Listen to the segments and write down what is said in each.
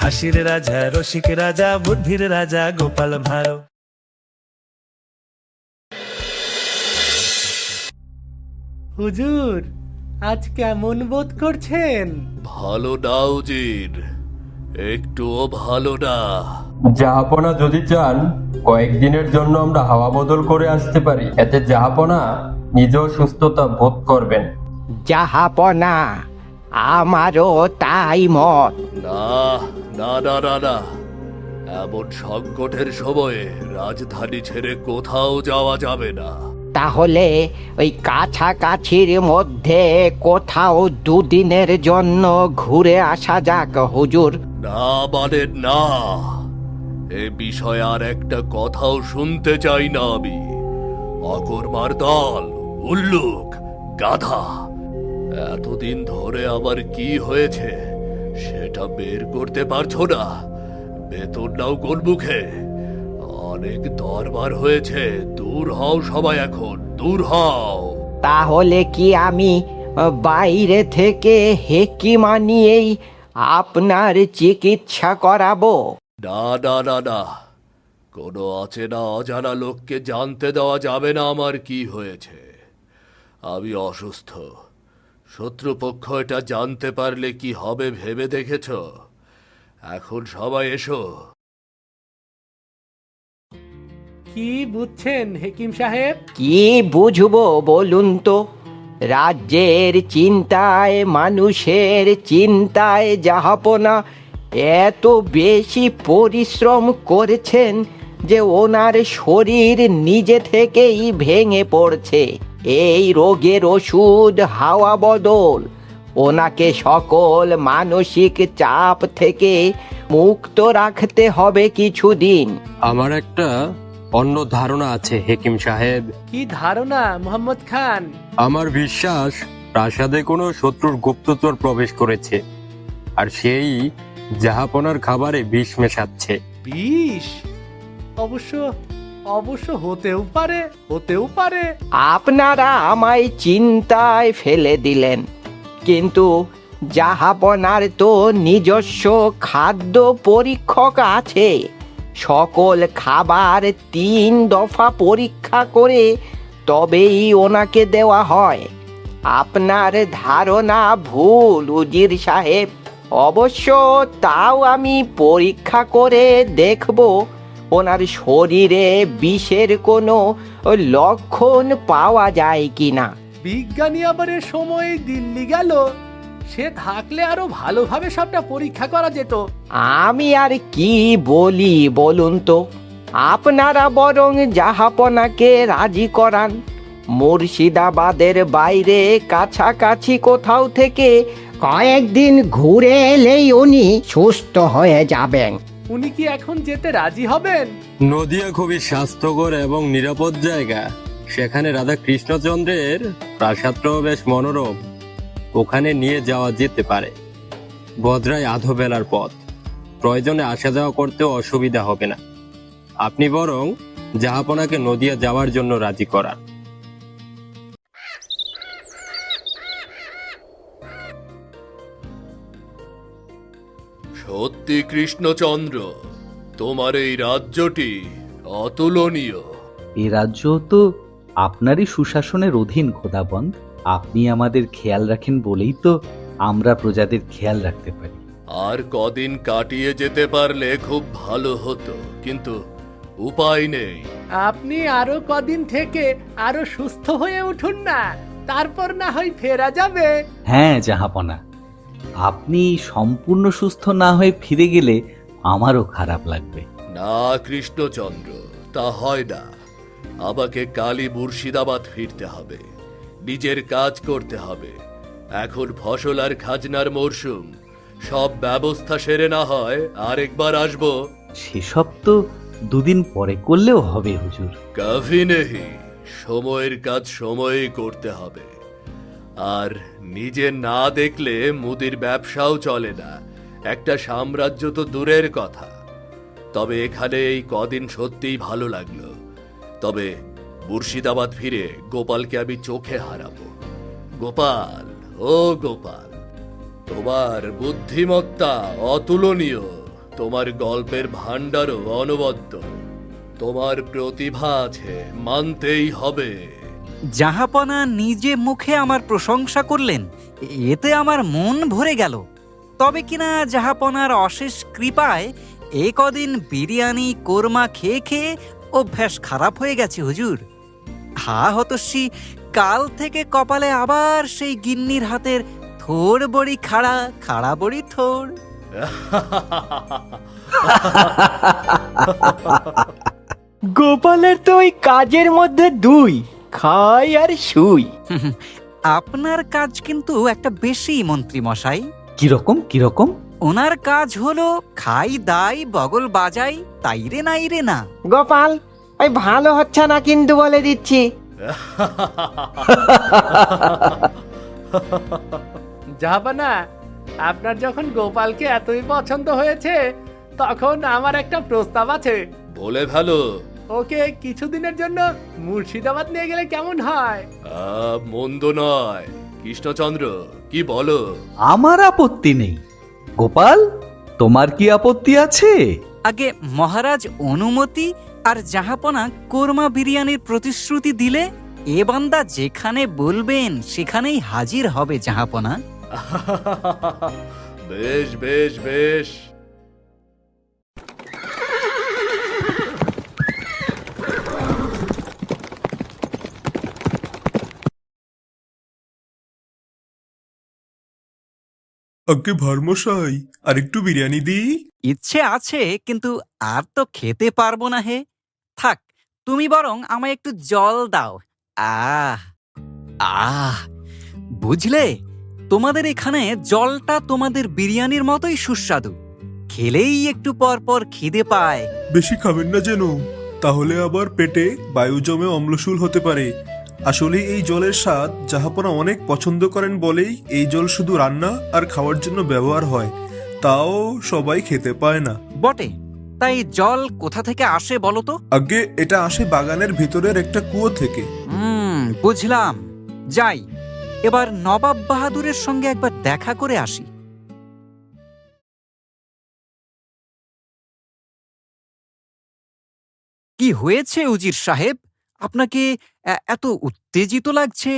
হাসির রাজা, রসিক রাজা, বুদ্ধির রাজা গোপাল ভাঁড়। হুজুর, আজ কেমন বোধ করছেন? ভালো না উজির, একটুও ভালো না। জাহাপনা যদি চান কয়েকদিনের জন্য আমরা হাওয়া বদল করে আসতে পারি, এতে জাহাপনা নিজেও সুস্থতা বোধ করবেন। জাহাপনা, আমারও তাই মত। না না না না না, এমন সংকটের সময়ে রাজধানী ছেড়ে কোথাও যাওয়া যাবে না। তাহলে ওই কাছাকাছির মধ্যে কোথাও দুদিনের জন্য ঘুরে আসা যাক হুজুর। না মানে না, এ বিষয়ে আর একটা কথাও শুনতে চাই না আমি। অকর্মার দল, উল্লুক, গাধা, এতদিন ধরে আবার কি হয়েছে সেটা বের করতে পারছো না? বেতন নাও কোন মুখে? অনেক দরবার হয়েছে, দূর হও সবাই, এখন দূর হও। তাহলে কি আমি বাইরে থেকে হেকিমা নিয়েই আপনার চিকিৎসা করাবো? না না না না, কোনো অচেনা অজানা লোককে জানতে দেওয়া যাবে না আমার কি হয়েছে। আমি অসুস্থ, শত্রুপক্ষ এটা জানতে পারলে কি হবে ভেবে দেখেছ? এখন সবাই এসো। কি বুঝছেন হেকিম সাহেব? কি বুঝবো বলুন তো? রাজ্যের চিন্তায়, মানুষের চিন্তায় জাহাপনা এত বেশি পরিশ্রম করেছেন যে ওনার শরীর নিজে থেকেই ভেঙে পড়ছে। এই রোগের ওষুধ হাওয়া বদল ওনাকে সকল মানসিক চাপ থেকে মুক্ত রাখতে হবে কিছুদিন। আমার একটা অন্য ধারণা আছে হেকিম সাহেব। কি ধারণা মোহাম্মদ খান? আমার বিশ্বাস প্রাসাদে কোনো শত্রুর গুপ্তচর প্রবেশ করেছে, আর সেই জাহাপনার খাবারে বিষ মেশাচ্ছে। বিষ? অবশ্য অবশ্য হতেও পারে, হতেও পারে। আপনারা আমায় চিন্তায় ফেলে দিলেন, কিন্তু জাহাপনার তো নিজস্ব খাদ্য পরীক্ষক আছে। সকল খাবার 3 দফা পরীক্ষা করে তবেই ওনাকে দেওয়া হয়। আপনার ধারণা ভুল উজির সাহেব। অবশ্য তাও আমি পরীক্ষা করে দেখব ওনার শরীরে বিষের কোনো লক্ষণ পাওয়া যায় কিনা। বিজ্ঞানী আবার এ সময় দিল্লি গেল, সে থাকলে আরো ভালোভাবে সবটা পরীক্ষা করা যেত। আমি আর কি বলি বলুন তো? আপনারা বরং জাহাপনাকে রাজি করান। মুর্শিদাবাদের বাইরে কাছাকাছি কোথাও থেকে কয়েকদিন ঘুরে এলেই উনি সুস্থ হয়ে যাবেন। উনি কি এখন যেতে রাজি হবেন? নদিয়া খুবই স্বাস্থ্যকর এবং নিরাপদ জায়গা। সেখানে রাধা কৃষ্ণচন্দ্রের প্রাসাদটাও বেশ মনোরম, ওখানে নিয়ে যাওয়া যেতে পারে। বদরায় আধো বেলার পথ, প্রয়োজনে আসা যাওয়া করতেও অসুবিধা হবে না। আপনি বরং জাহাপনাকে নদিয়া যাওয়ার জন্য রাজি করান। সত্যি কৃষ্ণচন্দ্র, তোমার এই রাজ্যটি অতুলনীয়। এ রাজ্য তো আপনারই সুশাসনের অধীন খোদাবন্দ। আপনি আমাদের খেয়াল রাখেন বলেই তো আমরা প্রজাদের খেয়াল রাখতে পারি। আর কদিন কাটিয়ে যেতে পারলে খুব ভালো হতো, কিন্তু উপায় নেই। আপনি আরো কদিন থেকে আরো সুস্থ হয়ে উঠুন না, তারপর না হয় ফেরা যাবে। হ্যাঁ জাহাপনা, আপনি সম্পূর্ণ সুস্থ না হয়ে ফিরে গেলে আমারও খারাপ লাগবে। না কৃষ্ণচন্দ্র, তা হয় না। আমাকে কালই মুর্শিদাবাদ ফিরতে হবে, নিজের কাজ করতে হবে। এখন ফসল আর খাজনার মরশুম, সব ব্যবস্থা সেরে না হয় আরেকবার আসবো। সেসব তো দুদিন পরে করলেও হবে হুজুর। কাফি নেহি, সময়ের কাজ সময়েই করতে হবে। আর নিজে না দেখলে মুদির ব্যবসাও চলে না। একটা সাম্রাজ্য তো দূরের কথা। তবে এখানে এই কদিন সত্যিই ভালো লাগলো। তবে মুর্শিদাবাদ ফিরে গোপালকে আমি চোখে হারাবো। গোপাল, ও গোপাল, তোমার বুদ্ধিমত্তা অতুলনীয়। তোমার গল্পের ভাণ্ডারও অনবদ্য। তোমার প্রতিভা আছে, মানতেই হবে। জাহাপনা নিজে মুখে আমার প্রশংসা করলেন, এতে আমার মন ভরে গেল। তবে কিনা জাহাপনার অশেষ কৃপায় এ কদিন বিরিয়ানি কোরমা খেয়ে খেয়ে অভ্যাস খারাপ হয়ে গেছে হুজুর। হা হতস্যি, কাল থেকে কপালে আবার সেই গিন্নির হাতের থোড় বড়ি খাড়া, খাড়া বড়ি থোড়। গোপালের তো ওই কাজের মধ্যে দুই, খাই আর শুই। আপনার কাজ কিন্তু একটা বেশি, মন্ত্রী মশাই। কিরকম কিরকম? ওনার কাজ হলো খাই দাই বগল বাজাই, তাই রে নাই রে না। গোপাল, ওই ভালো হচ্ছে না কিন্তু বলে দিচ্ছি। জাহাপনা, আপনার যখন গোপালকে এতই পছন্দ হয়েছে, তখন আমার একটা প্রস্তাব আছে। বলে ফেলো। ওকে কিছুদিনের জন্য মুর্শিদাবাদ নিয়ে গেলে কেমন হয়? মন্দ নয়। কৃষ্ণচন্দ্র, কি বলো? আমার আপত্তি নেই। গোপাল, তোমার কি আপত্তি আছে? আগে মহারাজ অনুমতি আর জাহাপনা কোরমা বিরিয়ানির প্রতিশ্রুতি দিলে এ বান্দা যেখানে বলবেন সেখানেই হাজির হবে জাহাপনা। বেশ বেশ বেশ। আগে ভারমশাই, আর একটু বিরিয়ানি দিই। ইচ্ছে আছে, কিন্তু আর তো খেতে পারবো না হে। থাক, তুমি বরং আমায় একটু জল দাও। আহ আহ বুঝলে, তোমাদের এখানে জলটা তোমাদের বিরিয়ানির মতোই সুস্বাদু। খেলেই একটু পর পর খিদে পায়। বেশি খাবেন না যেন, তাহলে আবার পেটে বায়ু জমে অম্লশূল হতে পারে। আসলে এই জলের স্বাদ জাহাপনা অনেক পছন্দ করেন বলেই এই জল শুধু রান্না আর খাওয়ার জন্য ব্যবহার হয়, তাও সবাই খেতে পায় না। বটে, তাই জল কোথা থেকে আসে বলো তো? আগে এটা আসে বাগানের ভিতরের একটা কুয়ো থেকে। বুঝলাম। যাই, এবার নবাব বাহাদুরের সঙ্গে একবার দেখা করে আসি। কি হয়েছে উজির সাহেব, আপনাকে এত উত্তেজিত লাগছে?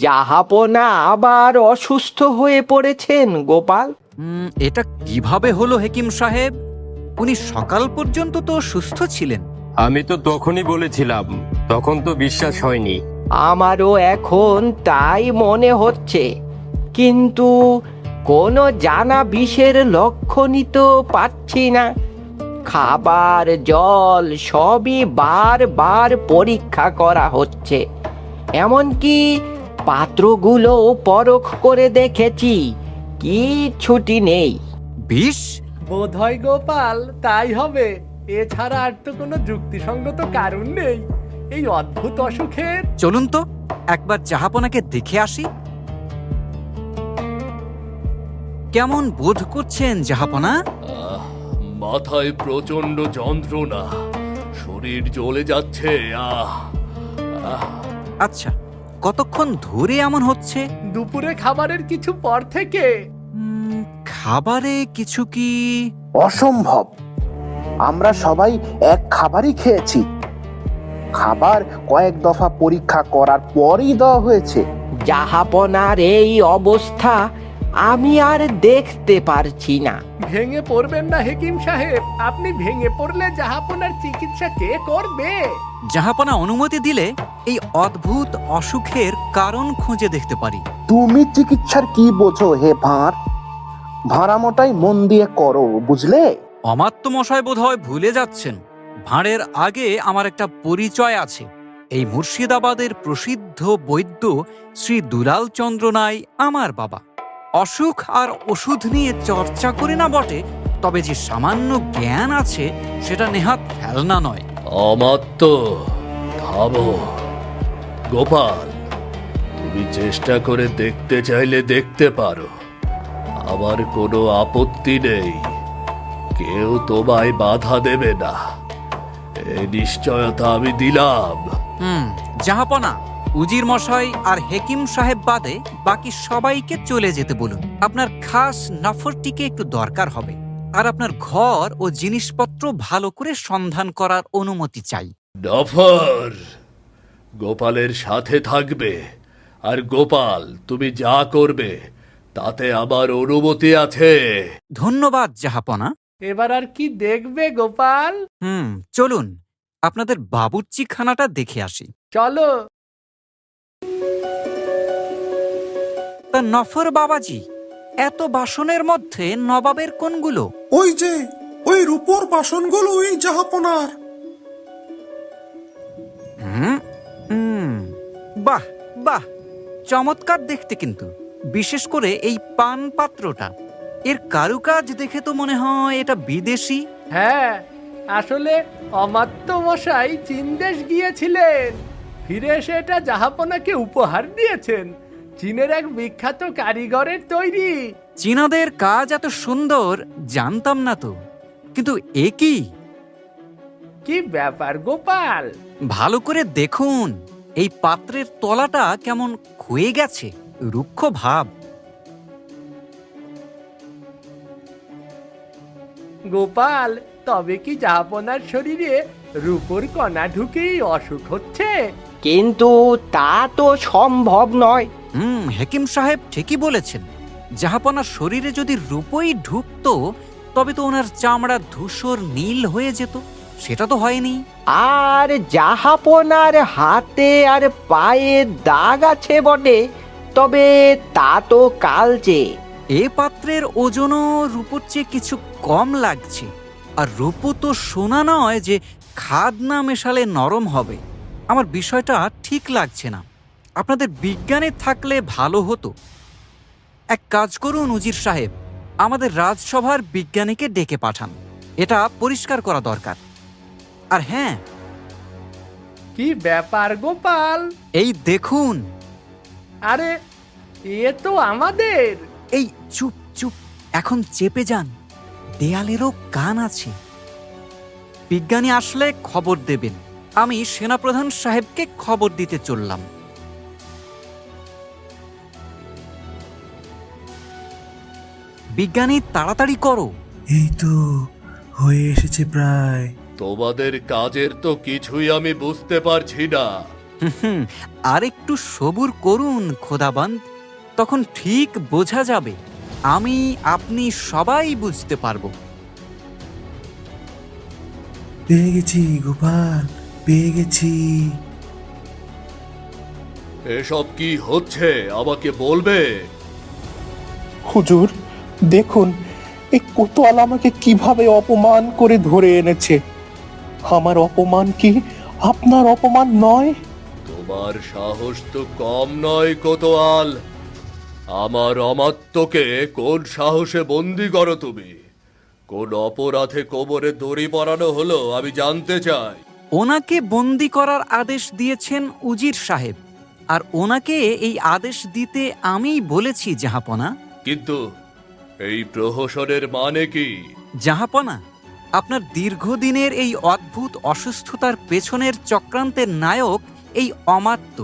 জাহাপনা আবার অসুস্থ হয়ে পড়েছেন গোপাল। এটা কিভাবে হলো হেকিম সাহেব? উনি সকাল পর্যন্ত তো সুস্থ ছিলেন। আমি তো তখনই বলেছিলাম, তখন তো বিশ্বাস হয়নি। আমারও এখন তাই মনে হচ্ছে, কিন্তু কোনো জানা বিষের লক্ষণই তো পাচ্ছি না। খাবার জল সবই বারবার পরীক্ষা করা হচ্ছে, এমনকি পাত্রগুলো পরখ করে দেখেছি, কিচ্ছুটি নেই। বিষ? বোধ হয় গোপাল তাই হবে। এছাড়া আর তো কোনো যুক্তিসঙ্গত কারণ নেই এই অদ্ভুত অসুখের। চলুন তো একবার জাহাপনাকে দেখে আসি। কেমন বোধ করছেন জাহাপনা? মাথায় প্রচন্ড যন্ত্রণা, শরীর জ্বলে যাচ্ছে। আচ্ছা, কতক্ষণ ধরে এমন হচ্ছে? দুপুরে খাবারের কিছু পর থেকে। খাবারে কিছু কি? অসম্ভব, আমরা সবাই এক খাবারই খেয়েছি। খাবার কয়েক দফা পরীক্ষা করার পরই দেওয়া হয়েছে। জাহাপনার এই অবস্থা আমি আর দেখতে পারছি না। ভেঙে পড়বেন না হেকিম সাহেব, আপনি ভেঙে পড়লে জাহাপনার চিকিৎসা কে করবে? জাহাপনা অনুমতি দিলে এই অদ্ভুত অসুখের কারণ খুঁজে দেখতে পারি। তুমি চিকিৎসার কি বোঝো হে ভাঁড়? ভাঁড়ামোটাই মন দিয়ে করো, বুঝলে? অমাত্য মশাই বোধহয় ভুলে যাচ্ছেন, ভাঁড়ের আগে আমার একটা পরিচয় আছে। এই মুর্শিদাবাদের প্রসিদ্ধ বৈদ্য শ্রী দুলাল চন্দ্র নাই আমার বাবা। অসুখ আর ওষুধ নিয়ে চর্চা করি না বটে, তবে যে সামান্য জ্ঞান আছে সেটা নেহাত ফেলনা নয়। অমাত্য, থামো। গোপাল, তুমি চেষ্টা করে দেখতে চাইলে দেখতে পারো, আমার কোনো আপত্তি নেই। কেউ তোমায় বাধা দেবে না, এই নিশ্চয়তা আমি দিলাম। জাহাপনা, উজির মশাই আর হেকিম সাহেব বাদে বাকি সবাইকে চলে যেতে বলুন। আপনার খাস নফরটিকে একটু দরকার হবে। আর আপনার ঘর ও জিনিসপত্র ভালো করে সন্ধান করার অনুমতি চাই। নফর, গোপালের সাথে থাকবে, আর গোপাল তুমি যা করবে তাতে আমার অনুমতি আছে। ধন্যবাদ জাহাপনা। এবার আর কি দেখবে গোপাল? চলুন আপনাদের বাবুর্চি খানাটা দেখে আসি। চলো। তা নফর বাবাজি, এত বাসনের মধ্যে নবাবের কোনগুলো? ওই যে ওই রূপোর বাসনগুলোই জাহাপনার। বাহ বাহ, চমৎকার দেখতে, কিন্তু বিশেষ করে এই পান পাত্রটা, এর কারুকাজ দেখে তো মনে হয় এটা বিদেশি। হ্যাঁ, আসলে অমাত্য মশাই চীন দেশ গিয়েছিলেন, ফিরে এসে এটা জাহাপনাকে উপহার দিয়েছেন। চীনের এক বিখ্যাত কারিগরের তৈরি। চীনাদের কাজ এত সুন্দর জানতাম না তো, কিন্তু এ কি? কি ব্যাপার গোপাল? ভালো করে দেখুন, এই পাত্রের তলাটা কেমন ক্ষয়ে গেছে, রুক্ষ ভাব। গোপাল, তবে কি জাহাপনার শরীরে রূপোর কণা ঢুকেই অসুখ হচ্ছে? কিন্তু তা তো সম্ভব নয়। হেকিম সাহেব ঠিকই বলেছেন। জাহাপনার শরীরে যদি রূপই ঢুকতো তবে তো ওনার চামড়া ধূসর নীল হয়ে যেত, সেটা তো হয়নি। আর জাহাপনার হাতে আর পায়ে দাগ আছে বটে, তবে তা তো কালচে। এ পাত্রের ওজনও রূপোর চেয়ে কিছু কম লাগছে, আর রূপো তো সোনা নয় যে খাদ না মেশালে নরম হবে। আমার বিষয়টা ঠিক লাগছে না। আপনাদের বিজ্ঞানে থাকলে ভালো হতো। এক কাজ করুন উজির সাহেব, আমাদের রাজসভার বিজ্ঞানীকে ডেকে পাঠান, এটা পরিষ্কার করা দরকার। আর হ্যাঁ, কি ব্যাপার গোপাল? এই দেখুন। আরে, এ তো আমাদের। এই চুপ চুপ, এখন চেপে যান, দেয়ালেরও কান আছে। বিজ্ঞানী আসলে খবর দেবেন। আমি সেনাপ্রধান সাহেবকে খবর দিতে চললাম। বিজ্ঞানী, তাড়াতাড়ি করো। এই তো হয়ে এসেছে প্রায়। তোমাদের কাজের তো কিছুই আমি বুঝতে পারছি না। আর একটু সবুর করুন খোদাবন্দ, তখন ঠিক বোঝা যাবে। আমি, আপনি সবাই বুঝতে পারবো। পেয়ে গেছি গোপাল, পেয়ে গেছি। এসব কি হচ্ছে আমাকে বলবে? হুজুর, দেখুন এই কোতোয়াল আমাকে কিভাবে অপমান করে ধরে এনেছে। আমার অপমান কি আপনার অপমান নয়? তোমার সাহস তো কম নয় কোতোয়াল। আমার অমাত্যকে কোন সাহসে বন্দি করো তুমি? কোন অপরাধে কোমরে দড়ি পরানো হলো আমি জানতে চাই। ওনাকে বন্দি করার আদেশ দিয়েছেন উজির সাহেব, আর ওনাকে এই আদেশ দিতে আমিই বলেছি জাহাপনা। কিন্তু এই প্রহসনের মানে কি? জাহাপনা, আপনার দীর্ঘদিনের এই অদ্ভুত অসুস্থতার পেছনের চক্রান্তের নায়ক এই অমাত্য।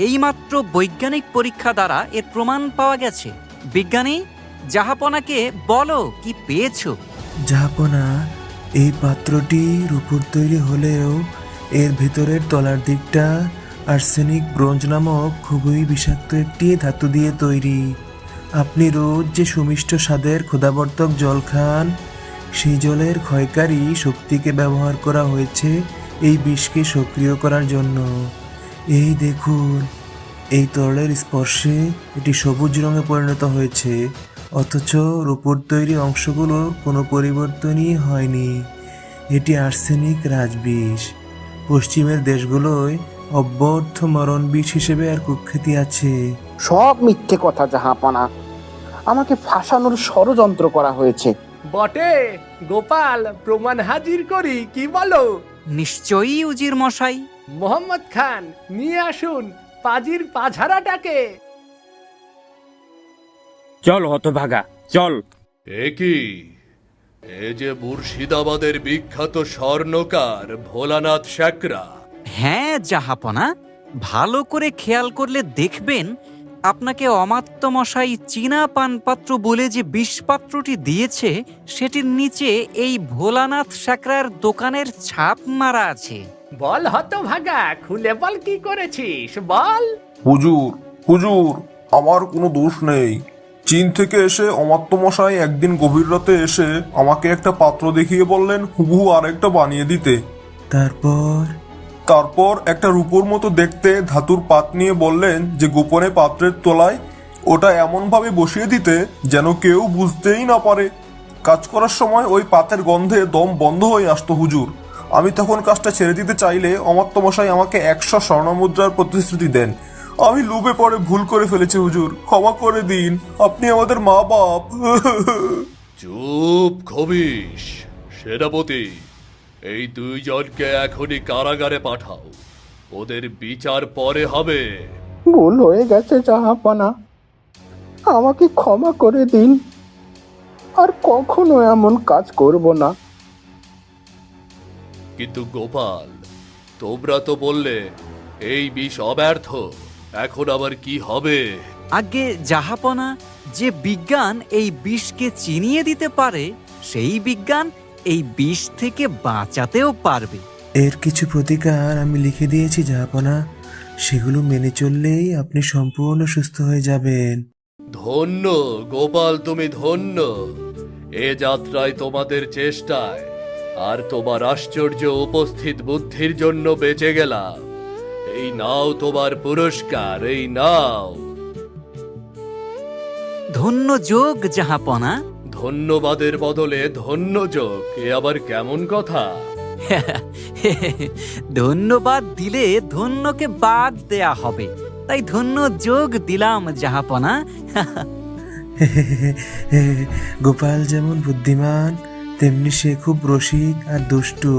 এইমাত্র বৈজ্ঞানিক পরীক্ষা দ্বারা এর প্রমাণ পাওয়া গেছে। বিজ্ঞানী, জাহাপনাকে বলো কি পেয়েছো। জাহাপনা, এই পাত্রটি রূপোর তৈরি হলেও এর ভেতরের তলার দিকটা আর্সেনিক ব্রোঞ্জ নামক খুবই বিষাক্ত একটি ধাতু দিয়ে তৈরি। আপনি রোজ যে সুমিষ্ট স্বাদের ক্ষুধাবর্তক জল খান, সেই জলের ক্ষয়কারী শক্তিকে ব্যবহার করা হয়েছে এই বিষকে সক্রিয় করার জন্য। এই দেখুন, এই তরলের স্পর্শে এটি সবুজ রঙে পরিণত হয়েছে, অথচ রূপোর তৈরি অংশগুলোর কোনো পরিবর্তনই হয়নি। এটি আর্সেনিক রাজবিষ। পশ্চিমের দেশগুলোয় অব্যর্থ মরণ বিষ হিসেবে আর কুখ্যাতি আছে। সব মিথ্যে কথা জাহাপনা, আমাকে ফাঁসানোর ষড়যন্ত্র করা হয়েছে। বটে গোপাল, প্রমাণ হাজির করি, কি বলো? নিশ্চয়ই উজির মশাই। মোহাম্মদ খান, নিয়ে আসুন পাজির পাঝারাটাকে। চল হতভাগা, চল। এ কি? এ যে মুর্শিদাবাদের বিখ্যাত স্বর্ণকার ভোলানাথ শ্যাকরা। হ্যাঁ জাহাপনা, ভালো করে খেয়াল করলে দেখবেন আপনাকে অমাত্য মশাই চীনা পানপাত্র বলে যে বিষপাত্রটি দিয়েছে সেটির নিচে এই ভোলানাথ সাকরার দোকানের ছাপ মারা আছে। বল হতভাগা, খুলে বল কি করেছিস, বল। হুজুর হুজুর, আমার কোনো দোষ নেই। চীন থেকে এসে অমাত্য মশাই একদিন গভীর রাতে এসে আমাকে একটা পাত্র দেখিয়ে বললেন হুবহু আরেকটা বানিয়ে দিতে। তারপর একটা রূপোর মতো দেখতে ধাতুর পাত নিয়ে বললেন যে গোপনে পাত্রের তলায় ওটা এমনভাবে বসিয়ে দিতে যেন কেউ বুঝতেই না পারে। কাজ করার সময় ওই পাতের গন্ধে দম বন্ধ হয়ে আসতো হুজুর। আমি তখন কাজটা ছেড়ে দিতে চাইলে অমাত্য মশাই আমাকে 100 স্বর্ণমুদ্রার প্রতিশ্রুতি দেন। আমি লোভে পড়ে ভুল করে ফেলেছি হুজুর, ক্ষমা করে দিন, আপনি আমাদের মা বাপ। চুপ খবিস। সেনাপতি, এই দুইজনকে এখনই কারাগারে পাঠাও। ওদের বিচার পরে হবে। ভুল হয়ে গেছে জাহাপনা, আমাকে ক্ষমা করে দিন, আর কখনো এমন কাজ করব না। কিন্তু গোপাল, তোমরা তো বললে এই বিষ অব্যর্থ, এখন আবার কি হবে? আগে জাহাপনা, যে বিজ্ঞান এই বিষকে চিনিয়ে দিতে পারে সেই বিজ্ঞান এই বিষ থেকে বাঁচাতেও পারবে। এর কিছু প্রতিকার আমি লিখে দিয়েছি জাহাপনা, সেগুলো মেনে চললেই আপনি সম্পূর্ণ সুস্থ হয়ে যাবেন। ধন্য গোপাল, তুমি ধন্য। এ যাত্রায় তোমাদের চেষ্টায় আর তোমার আশ্চর্য উপস্থিত বুদ্ধির জন্য বেঁচে গেলাম। এই নাও তোমার পুরস্কার, এই নাও। ধন্য যোগ জাহাপনা। ধন্যবাদের বদলে ধন্য যোগ, এ আবার কেমন কথা? ধন্যবাদ দিলে ধন্যকে বাদ দেয়া হবে, তাই ধন্য যোগ দিলাম জাহাপনা। গোপাল যেমন বুদ্ধিমান তেমনি সে খুব রসিক আর দুষ্টু।